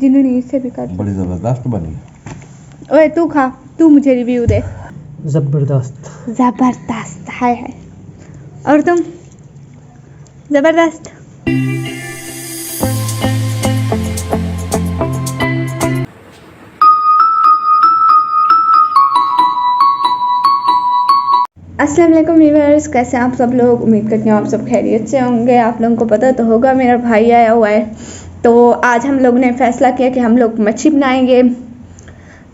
जिन्होंने इससे भी कर बड़ी जबरदस्त बनी। ओए तू खा, तू मुझे रिव्यू दे। जबरदस्त जबरदस्त हाय हाय। और तुम? जबरदस्त। अस्सलाम वालेकुम व्यूअर्स, कैसे हैं आप सब लोग? उम्मीद करती हूँ आप सब खैरियत से होंगे। आप लोगों को पता तो होगा मेरा भाई आया हुआ है, तो आज हम लोग ने फैसला किया कि हम लोग मच्छी बनाएंगे।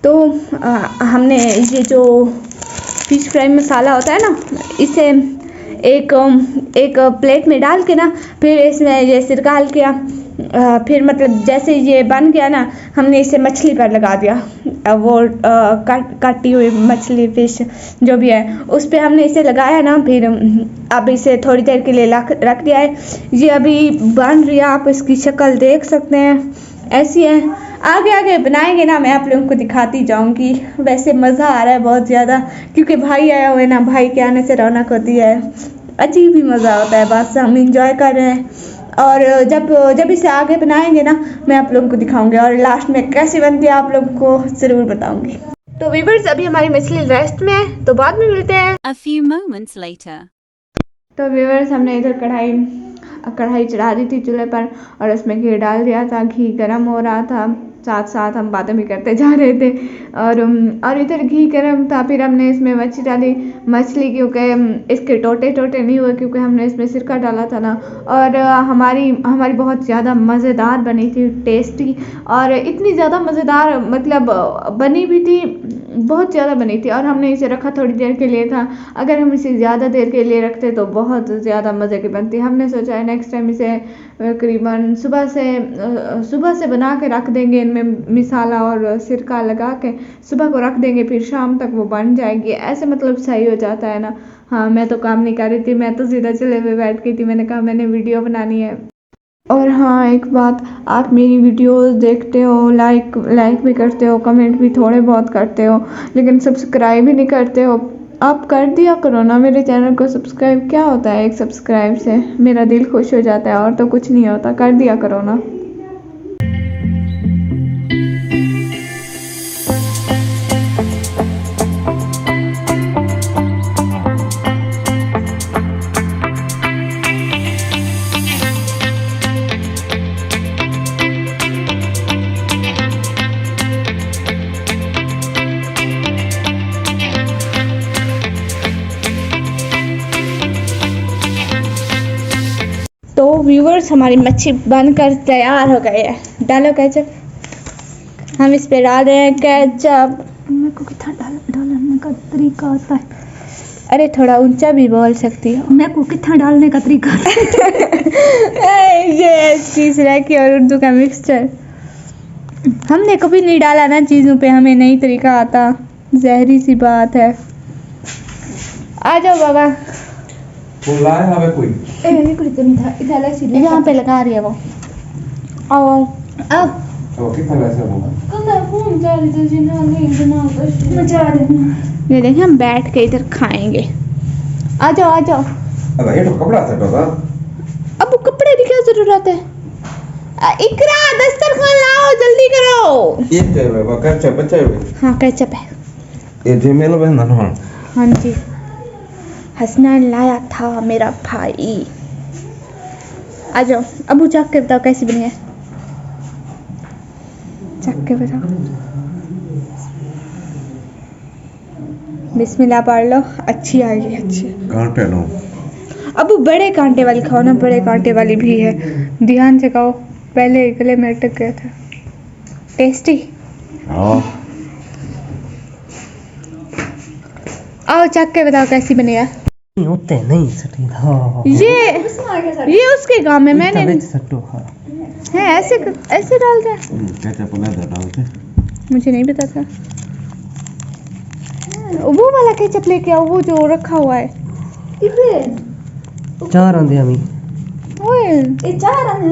तो हमने ये जो फिश फ्राई मसाला होता है ना, इसे एक प्लेट में डाल के ना, फिर इसमें ये सिरका डाल किया, फिर मतलब जैसे ये बन गया ना, हमने इसे मछली पर लगा दिया। वो काटी हुई मछली फिश जो भी है उस पर हमने इसे लगाया ना। फिर अब इसे थोड़ी देर के लिए रख दिया है। ये अभी बन रही है, आप इसकी शक्ल देख सकते हैं, ऐसी है। आगे आगे बनाएंगे ना, मैं आप लोगों को दिखाती जाऊंगी। वैसे मज़ा आ रहा है बहुत ज़्यादा, क्योंकि भाई आया हुआ है ना, भाई के आने से रौनक होती है, अजीब ही मज़ा होता है। बस हम इंजॉय कर रहे हैं, और जब इसे आगे बनाएंगे ना, मैं आप लोगों को दिखाऊंगी, और लास्ट में कैसी बनती है आप लोगों को ज़रूर बताऊंगी। तो व्यूअर्स, अभी हमारी मछली रेस्ट में है, तो बाद में मिलते हैं। A few moments later. तो व्यूअर्स, हमने इधर कढ़ाई चढ़ा दी थी चूल्हे पर, और उसमें घी डाल दिया था। घी गर्म हो रहा था, साथ साथ हम बातें भी करते जा रहे थे, और इधर घी गर्म था। फिर हमने इसमें मच्छली डाली। मछली क्योंकि इसके टोटे टोटे नहीं हुए, क्योंकि हमने इसमें सिरका डाला था ना। और हमारी बहुत ज़्यादा मज़ेदार बनी थी, टेस्टी, और इतनी ज़्यादा मज़ेदार मतलब बनी भी थी, बहुत ज़्यादा बनी थी। और हमने इसे रखा थोड़ी देर के लिए था। अगर हम इसे ज़्यादा देर के लिए रखते तो बहुत ज़्यादा मज़े की बनती। हमने सोचा है नेक्स्ट टाइम इसे करीबन सुबह से बना के रख देंगे, इनमें मसाला और सिरका लगा के सुबह को रख देंगे, फिर शाम तक वो बन जाएगी। ऐसे मतलब सही हो जाता है ना। हाँ, मैं तो काम नहीं कर रही थी, मैं तो सीधा चूल्हे पे बैठ गई थी। मैंने कहा मैंने वीडियो बनानी है। और हाँ, एक बात, आप मेरी वीडियोस देखते हो, लाइक भी करते हो, कमेंट भी थोड़े बहुत करते हो, लेकिन सब्सक्राइब ही नहीं करते हो। आप कर दिया करो ना मेरे चैनल को सब्सक्राइब। क्या होता है एक सब्सक्राइब से? मेरा दिल खुश हो जाता है, और तो कुछ नहीं होता। कर दिया करो ना। तो व्यूअर्स, हमारी मच्छी बनकर तैयार हो गई है। डालो केचप। हम इस पे डाल रहे हैं केचप। मेरे को कितना डालने का तरीका आता है? अरे थोड़ा ऊंचा भी बोल सकती हो। मेरे को कितना डालने का तरीका ये चीज़ रखी और उर्दू का मिक्सचर। हमने कभी नहीं डाला ना चीज़ों पे, हमें नहीं तरीका आता। जहरी सी बात है। आ जाओ बाबा। कोई यहाँ पे लगा रही है वो। आओ आओ आओ। ये देखिए, हम बैठ के इधर खाएंगे। आ जाओ आ जाओ। ये तो कपड़ा था बाबा। अब वो कपड़े की क्या जरूरत है? इकरा, दस्तरखान लाओ, जल्दी करो। ये तो बाबा केचप अच्छा है। हाँ, केचप है। ये जेमेल बहन ना। हाँ जी, हसनैन लाया था मेरा भाई। आ जाओ। अबू चख के बताओ कैसी बनी है। चख के बताओ। बिस्मिल्लाह पढ़ लो, अच्छी आएगी। अच्छी कांटे लो। अबू बड़े कांटे वाली खाओ ना, बड़े कांटे वाली भी है, ध्यान से खाओ। पहले गले में अटक गया था। टेस्टी। हाँ, आओ चख के बताओ कैसी बनी है। होते नहीं सटी। हाँ ये उसके गांव में मैंने नहीं सट्टो। हाँ है, ऐसे डालते हैं। केचप लगा डालते। मुझे नहीं पता था। वो वाला केचप लेके आओ, वो जो रखा हुआ है। चार आंदे हमी। ओए ये चार आंदे।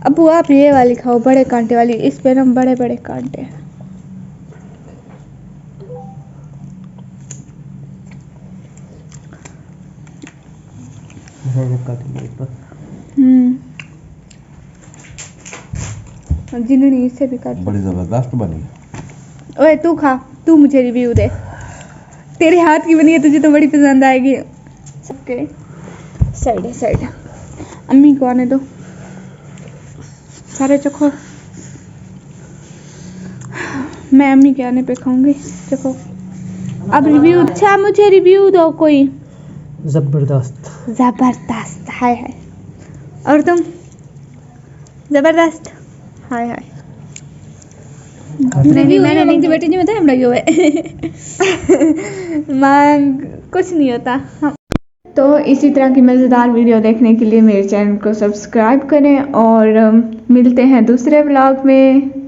अबू आप ये वाली खाओ, बड़े कांटे वाली। इस पे ना बड़े बड़े कांटे हैं। जिन्होंने इससे भी कर। बड़ी जबरदस्त बनी। ओए तू खा, तू मुझे रिव्यू दे। तेरे हाथ की बनी है, तुझे तो बड़ी पसंद आएगी। सबके साइड है, साइड है। अम्मी को आने दो, सारे चखो। मैं अम्मी के आने पे खाऊंगी। चखो अब रिव्यू। अच्छा मुझे रिव्यू दो कोई। जबरदस्त। जबरदस्त, हाय हाय। और तुम? जबरदस्त, हाय हाय। नहीं मैंने नहीं बेटी जी, बताया हमरा क्यों है। मांग कुछ नहीं होता। तो इसी तरह की मज़ेदार वीडियो देखने के लिए मेरे चैनल को सब्सक्राइब करें और मिलते हैं दूसरे व्लॉग में।